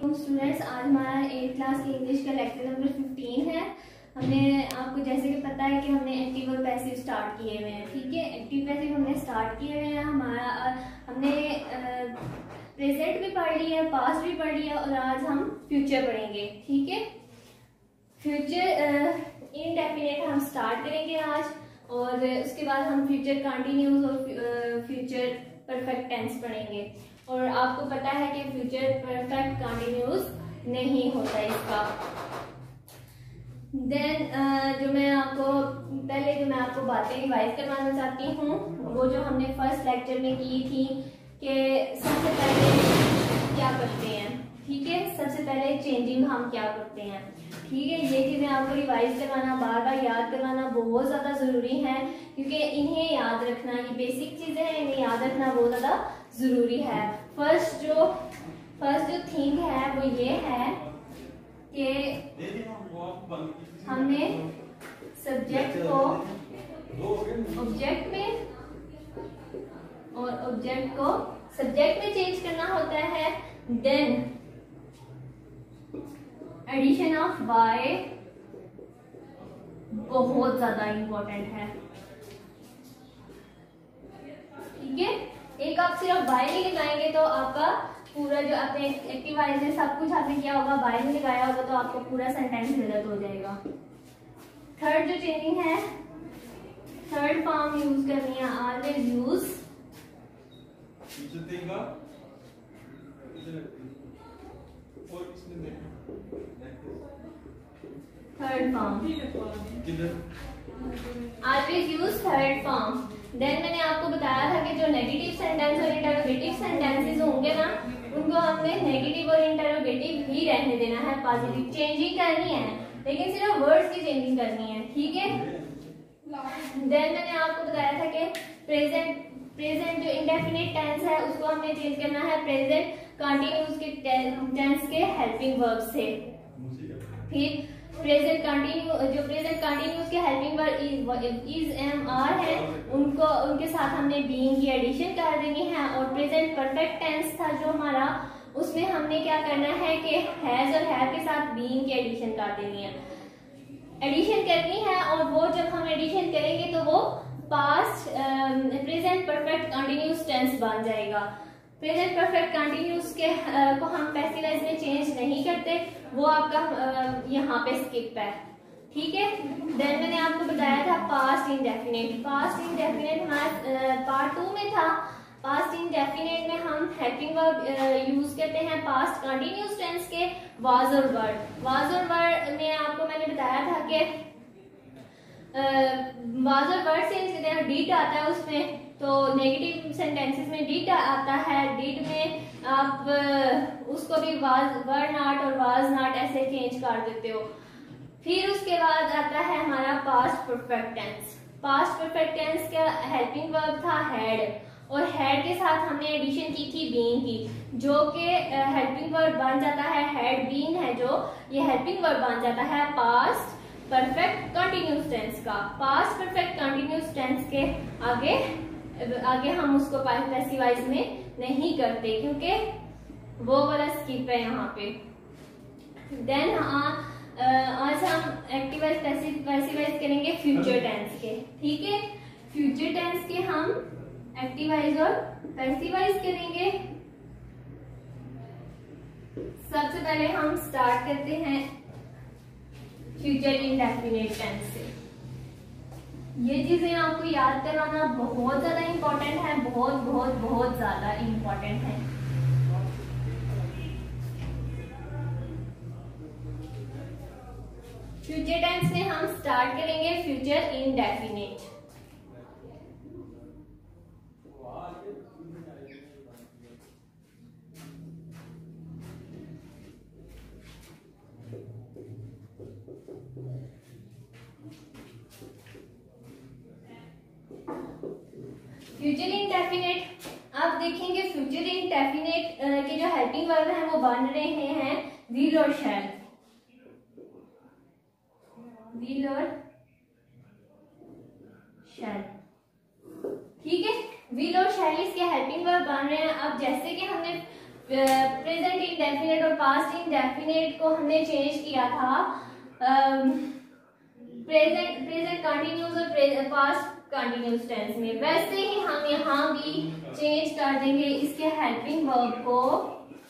वालेकुम स्टूडेंट्स। आज हमारा 8th क्लास की इंग्लिश का लेक्चर नंबर 15 है। हमने आपको जैसे कि पता है कि हमने एक्टिव और पैसिव स्टार्ट किए हुए हैं। ठीक है, एक्टिव पैसिव हमने स्टार्ट किए हुए हैं। हमने प्रेजेंट भी पढ़ लिया है, पास्ट भी पढ़ लिया और आज हम फ्यूचर पढ़ेंगे। ठीक है, फ्यूचर इनडेफिनेट हम स्टार्ट करेंगे आज, और उसके बाद हम फ्यूचर कंटिन्यूस और फ्यूचर परफेक्ट टेंस पढ़ेंगे। और आपको पता है कि फ्यूचर परफेक्ट कंटिन्यूस नहीं होता इसका। देन जो मैं आपको बातें रिवाइज करवाना चाहती हूँ, वो जो हमने फर्स्ट लेक्चर में की थी कि सबसे पहले क्या करते हैं। ठीक है, सबसे पहले चेंजिंग हम क्या करते हैं। ठीक है, ये चीजें आपको रिवाइज करवाना, बार बार याद करवाना बहुत ज्यादा जरूरी है, क्योंकि इन्हें याद रखना, ये बेसिक चीजें हैं, इन्हें याद रखना बहुत ज्यादा जरूरी है। फर्स्ट जो थिंग है वो ये है कि हमने सब्जेक्ट को ऑब्जेक्ट में और ऑब्जेक्ट को सब्जेक्ट में चेंज करना होता है। देन एडिशन ऑफ वाई बहुत ज्यादा इंपॉर्टेंट है। ठीक है, एक आप सिर्फ बाय नहीं लगाएंगे तो आपका पूरा जो आपने एक्टिव वाइज है सब कुछ आपने किया होगा, बाय में लगाया होगा तो आपका पूरा सेंटेंस गलत हो जाएगा। थर्ड जो चेंजिंग है, थर्ड फॉर्म यूज करनी है, always use third form, always use third form. Then मैंने आपको बताया था कि जो नेगेटिव सेंटेंस और इंटरोगेटिव सेंटेंसेस होंगे ना, उनको हमने नेगेटिव और इंटरोगेटिव ही रहने देना है, पॉजिटिव चेंजिंग करनी है, लेकिन सिर्फ वर्ड्स की चेंजिंग करनी है। ठीक है, देन मैंने आपको बताया था कि प्रेजेंट जो इंडेफिनिट टेंस है उसको हमने चेंज करना है प्रेजेंट कंटिन्यूस के टेंस के हेल्पिंग वर्ब से। फिर प्रेजेंट कंटिन्यूस के helping verb is am are है, उनके साथ हमने बीइंग की एडिशन कर देनी है। और प्रेजेंट परफेक्ट टेंस था जो हमारा, उसमें हमने क्या करना है कि हैज और हैव के साथ बीइंग की एडिशन कर देनी है, एडिशन करनी है। और वो जब हम एडिशन करेंगे तो वो past present perfect continuous tense बन जाएगा। प्रेजेंट परफेक्ट कंटिन्यूस के को हम पैसिव वॉइस में चेंज नहीं करते, वो आपका यहाँ पे स्किप है। ठीक है, देन मैंने आपको बताया था पास्ट इंडेफिनिट। पास्ट इंडेफिनिट हमारा पार्ट 2 में था। पास्ट इंडेफिनिट में हम हेल्पिंग वर्ब यूज करते हैं पास्ट कंटिन्यूस टेंस के वाज और वर्ड। वाज और वर्ड में आपको मैंने बताया था कि वाज और वर्ड से करते हैं, डिड आता है उसमें, तो नेगेटिव सेंटेंसेस में डिड आता है। डिड में आप उसको भी वाज वर नॉट और वाज नॉट ऐसे चेंज कर देते हो। फिर उसके बाद आता है हमारा past perfect tense. Past perfect tense का हेल्पिंग वर्ब था हैड, और हैड के साथ हमने एडिशन की थी बीइंग की, जो कि हेल्पिंग वर्ब बन जाता है हैड बीन है, जो ये हेल्पिंग वर्ब बन जाता है पास्ट परफेक्ट कंटिन्यूस टेंस का। पास्ट परफेक्ट कंटिन्यूस टेंस के आगे हम उसको पैसिव वॉइस में नहीं करते, क्योंकि वो वाला स्किप है यहाँ पे। देन आज हम एक्टिव वॉइस पैसिव वॉइस करेंगे फ्यूचर टेंस के। ठीक है, फ्यूचर टेंस के हम एक्टिव वॉइस और पैसिव वॉइस करेंगे। सबसे पहले हम स्टार्ट करते हैं फ्यूचर इंडेफिनिट टेंस से। ये चीजें आपको याद करवाना बहुत ज्यादा इंपॉर्टेंट है, बहुत बहुत बहुत ज्यादा इंपॉर्टेंट है। फ्यूचर टेंस में हम स्टार्ट करेंगे फ्यूचर इंडेफिनिट। फ्यूचर इंडेफिनिट, आप देखेंगे फ्यूचर इंडेफिनिट के जो हेल्पिंग वर्ब हैं वो बन रहे हैं विल और शैल। विल और शैल, ठीक है, विल और शैल इसके हेल्पिंग वर्ब बन रहे हैं। अब जैसे कि हमने प्रेजेंट इंडेफिनिट और पास्ट इंडेफिनिट को हमने चेंज किया था प्रेजेंट कंटिन्यूस और पास्ट कंटिन्यूस टेंस में, वैसे ही हम यहाँ भी चेंज कर देंगे इसके हेल्पिंग वर्ब को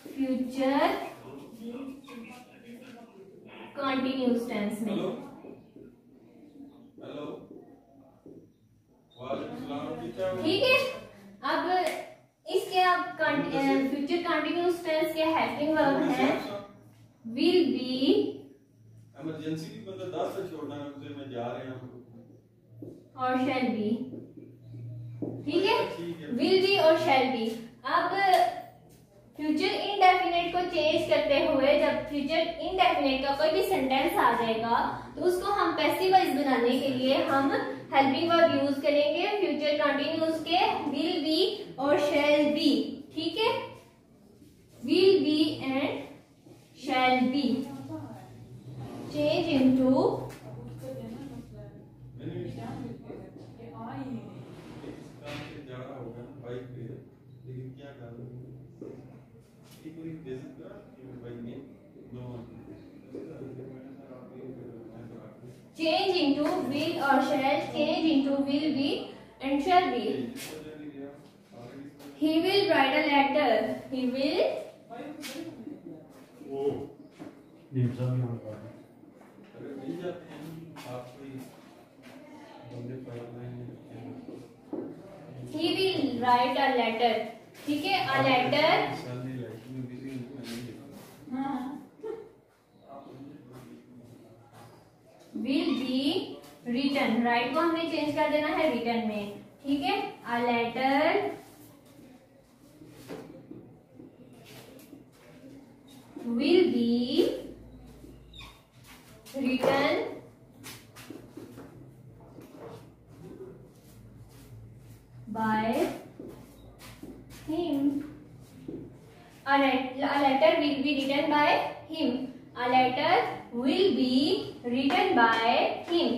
फ्यूचर कंटिन्यूस टेंस में। ठीक है, अब इसके अब फ्यूचर कंटिन्यूस टेंस के हेल्पिंग वर्ब है विल बी। इमरजेंसी भी बंदा 10 से छोड़ना है, उसे मैं जा रहे हैं और शैल बी। ठीक है, विल बी और शैल बी। अब फ्यूचर इनडेफिनेट को चेंज करते हुए जब फ्यूचर इनडेफिनेट का कोई भी सेंटेंस आ जाएगा तो उसको हम पैसिव वॉइस बनाने के लिए हम हेल्पिंग वर्ब यूज करेंगे फ्यूचर कंटिन्यूस के विल बी और शैल बी। ठीक है, will B and shall be change into change into will or shall, change into will be and shall be. He will write a letter. He will. He will write a letter. ठीक है, a letter. Will be written. Right को हमने change कर देना है written में। ठीक है, a letter will be written by him. A letter will be written by him. A letter will be written by him.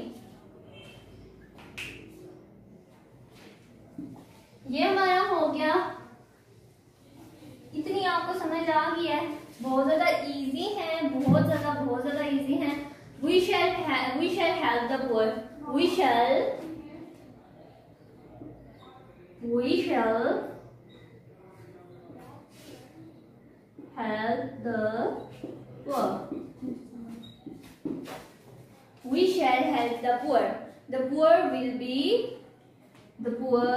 ये हमारा हो गया। इतनी आपको समझ आ गई है, बहुत ज्यादा इजी है, बहुत ज्यादा इजी है। We shall help the poor. We shall help the poor. We shall help the poor. The poor will be the poor.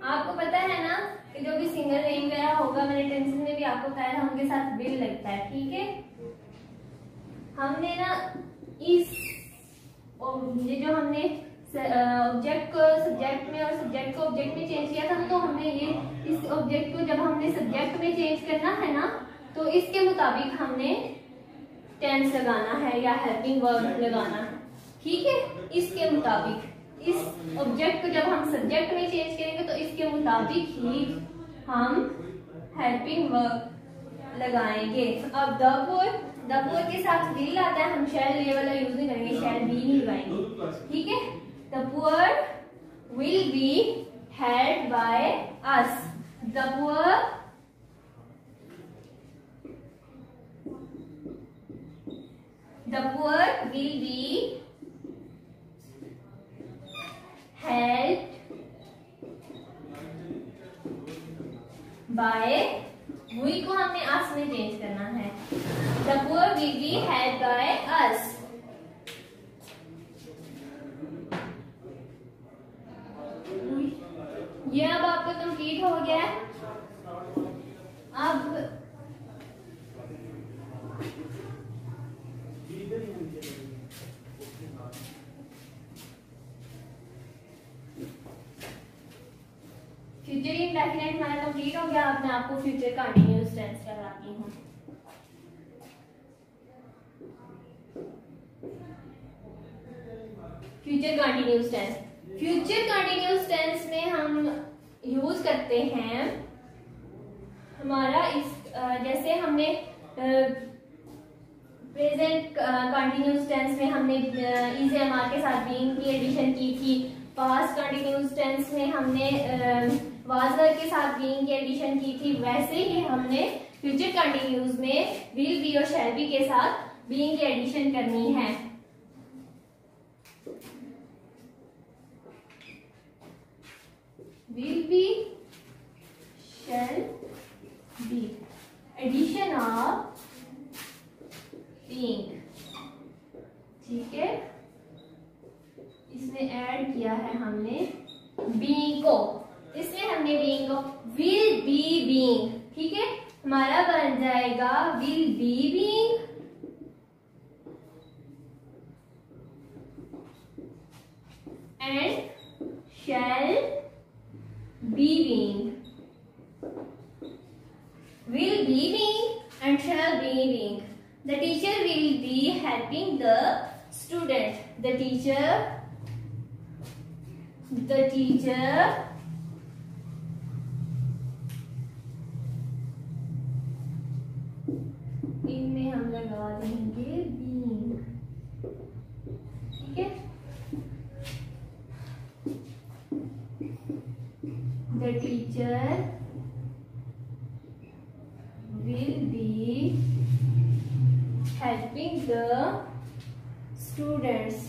आपको पता है ना कि जो भी सिंगल नेम वगैरह होगा, मैंने टेंसेस में भी आपको बताया था, उनके साथ विल लगता है। ठीक है, हमने ना इस ये जो हमने ऑब्जेक्ट को सब्जेक्ट में और सब्जेक्ट को ऑब्जेक्ट में चेंज किया था, तो हमने ये इस ऑब्जेक्ट को जब हमने सब्जेक्ट में चेंज करना है ना, तो इसके मुताबिक हमने टेंस लगाना है या हेल्पिंग वर्ब लगाना है। ठीक है, इसके मुताबिक इस ऑब्जेक्ट को जब हम सब्जेक्ट में चेंज करेंगे तो इसके मुताबिक ही हम हेल्पिंग वर्ब लगाएंगे। अब द पुअर के साथ विल आता है, हम शैल ये वाला यूज नहीं करेंगे, शैल बी नहीं लगाएंगे। ठीक है, the poor will be helped by us. The poor will be helped by, we को हमने us में चेंज करना है। The poor will be helped by us. ये अब आपका कंप्लीट हो गया है। अब फ्यूचर इंडेफिनिट हमारा कंप्लीट हो गया। अब मैं आपको फ्यूचर कंटीन्यूअस टेंस कराती हूँ। Future continuous tense, future continuous tense में हम यूज करते हैं हमारा इस जैसे हमने प्रेजेंट कंटीन्यूअस टेंस में हमने इज एम आर के साथ बीइंग की एडिशन की थी, पास्ट कंटिन्यूअस टेंस में हमने वाज वर्ब के साथ बीइंग की एडिशन की थी, वैसे ही हमने फ्यूचर कंटिन्यूअस में विल बी और शैल बी के साथ बीइंग की एडिशन करनी है। Will be, shall be, addition of being, ठीक है। इसमें ऐड किया है हमने बीइंग को, इसमें हमने बीइंग को विल बी बीइंग, ठीक है। हमारा बन जाएगा will be being and shall be being, will be being and shall be being. The teacher will be helping the student. The teacher इनमें हम लगा देंगे being, ठीक है। The teacher will be helping the students.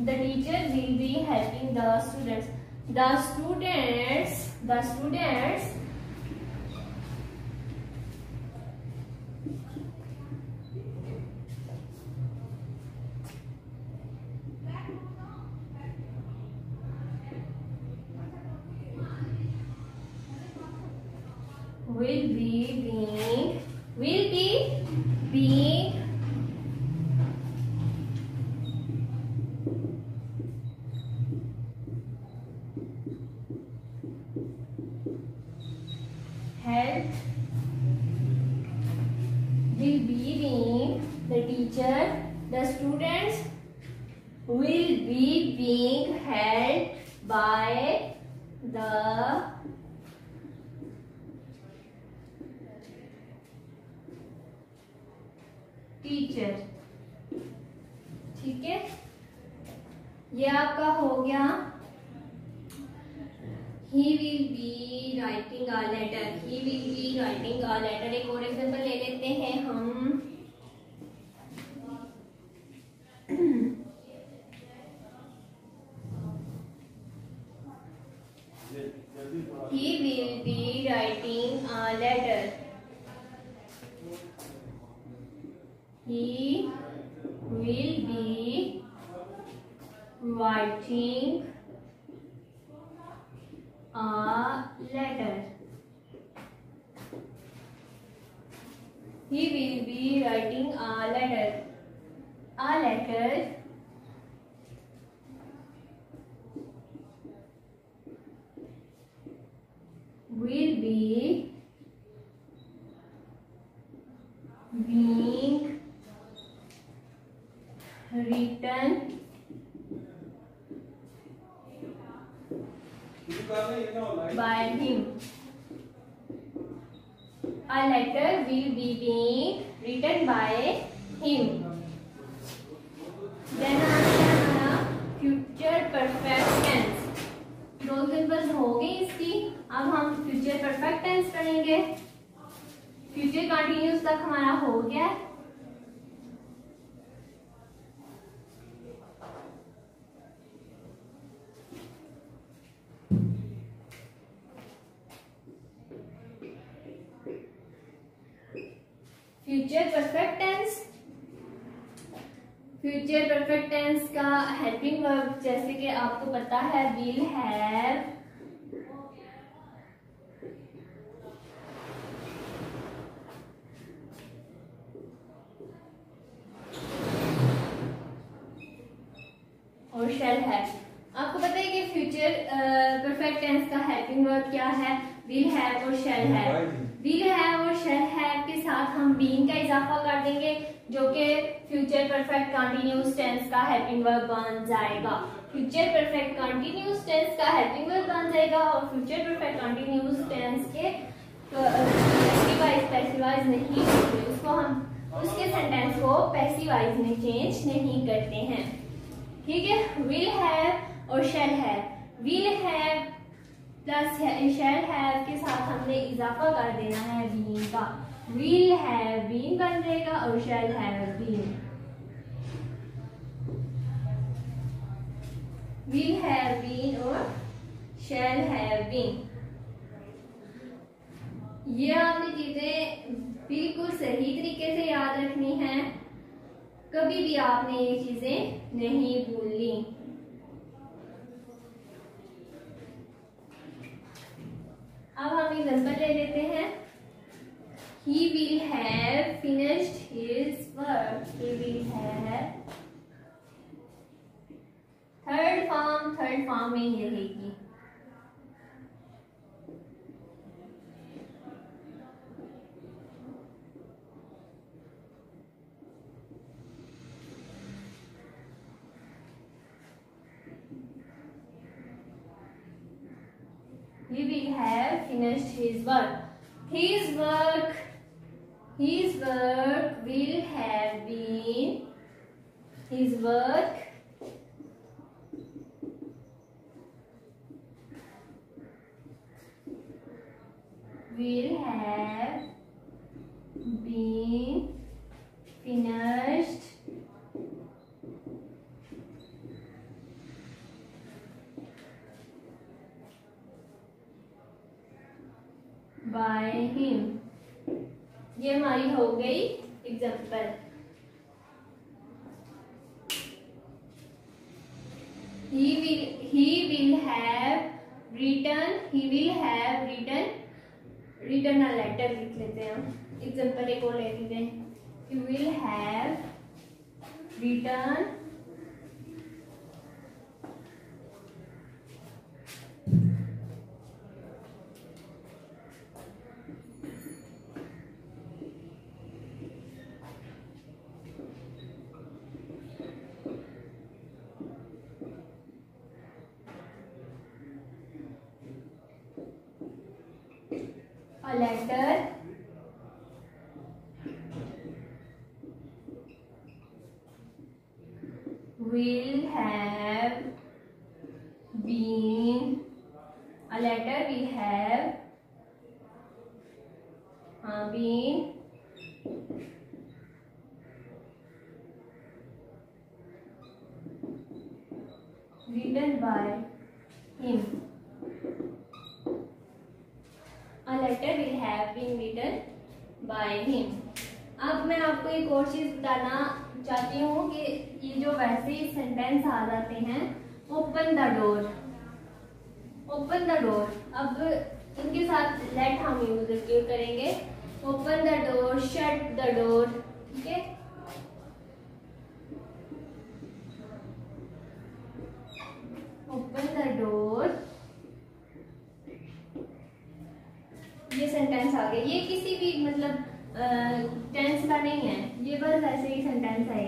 The teacher will be helping the students. The students will be being helped, will be being, the teacher, the students will be being helped by the teacher, ठीक है। ये आपका हो गया he will be writing a letter, he will be writing a letter। एक और example ले लेते हैं हम, he will be writing a letter, he will be writing a letter, he will be writing a letter, a letter will be being written by him, a letter will be being written by him। Then हमारा future perfect tense, दो examples हो गई इसकी। अब हम future perfect tense पढ़ेंगे। Future continuous तक हमारा हो गया। Future perfect tense, future perfect tense का हेल्पिंग वर्ब जैसे कि आपको पता है विल हैव, और शैल हैव। आपको पता है कि फ्यूचर परफेक्ट टेंस का हेल्पिंग वर्ब क्या है? विल हैव और शैल हैव। विल हैव और शैल हैव के साथ हम बीइंग का इजाफा कर देंगे, जो कि फ्यूचर परफेक्ट कंटिन्यूअस टेंस का हेल्पिंग वर्ब बन जाएगा। फ्यूचर परफेक्ट कंटिन्यूअस टेंस का हेल्पिंग वर्ब बन जाएगा और फ्यूचर परफेक्ट कंटिन्यूअस टेंस के पैसिवाइज नहीं करते, उसको हम उसके सेंटेंस को पैसिवाइज में चेंज नहीं करते हैं। ठीक है, विल हैव और shall have. Will have plus shall have के साथ हमने इजाफा कर देना है बीइंग का। विल हैव बीन बन जाएगा और shall have been. Will have been और शैल हैव बीन। ये आपने चीजें बिल्कुल सही तरीके से याद रखनी है, कभी भी आपने ये चीजें नहीं भूलनी। अब हम एग्जांपल ले लेते हैं। He will have finished his work. He will have third form में ये रहेगी। He will have finished his work. His work will have been. His work will have been finished by him। ये हमारी हो गई example. He will have written a letter लिख लेते हैं हम। एग्जाम्पल एक और ले लेते हैं। He will have written a letter will have been been written by him। A letter will have been written by him। अब मैं आपको एक और चीज बताना चाहती हूँ कि ये जो वैसे ही सेंटेंस आ जाते हैं, open the door, open the door, अब इनके साथ लेट हम यूज करेंगे। Open the door, shut the door. ठीक है, ओपन द डोर, ये सेंटेंस आ गया। ये किसी भी मतलब टेंस का नहीं है, ये बस ऐसे ही सेंटेंस है।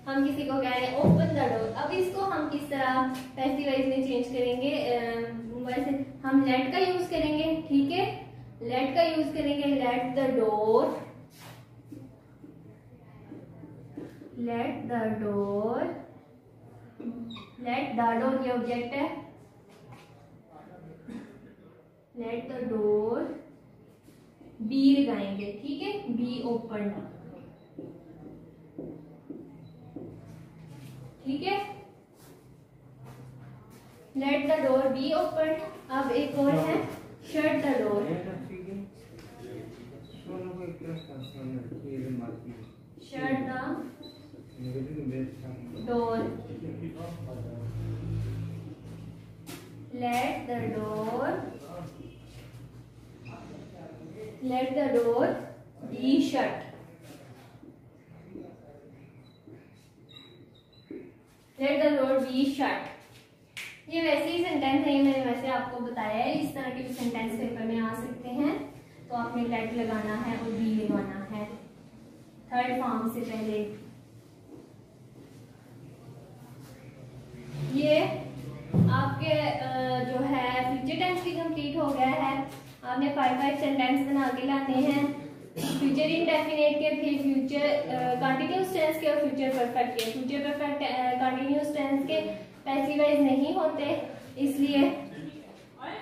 हम किसी को कह रहे हैं ओपन द डोर। अब इसको हम किस तरह पैसिवाइज में चेंज करेंगे? वैसे हम लेट का यूज करेंगे। ठीक है, लेट का यूज करेंगे। Let the door, let the door, let the door ये ऑब्जेक्ट है। लेट द डोर बी लगाएंगे। ठीक है, बी ओपन। ठीक है, let the door be open. अब एक और है shut the door. Shut the door, let the door, let the door be shut। let the door be shut। ये वैसे ही सेंटेंस है, मैंने वैसे आपको बताया है। इस तरह के भी सेंटेंस पेपर में आ सकते हैं, तो आपने लेट लगाना है और बी लगाना है थर्ड फॉर्म से पहले। ये आपके जो है फ्यूचर टेंस भी कंप्लीट हो गया है। आपने 5 सेंटेंस बना के लाने हैं, फ्यूचर इंडेफिनिट के, फिर फ्यूचर कंटिन्यूअस टेंस के और फ्यूचर परफेक्ट के। फ्यूचर परफेक्ट कंटिन्यूअस टेंस के पैसिव वॉइस नहीं होते, इसलिए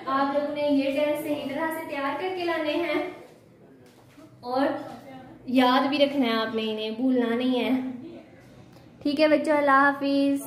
आप लोगों ने ये टेंस सही तरह से तैयार करके लाने हैं और याद भी रखना है आपने, इन्हें भूलना नहीं है। ठीक है बच्चों, अल्लाह हाफिज।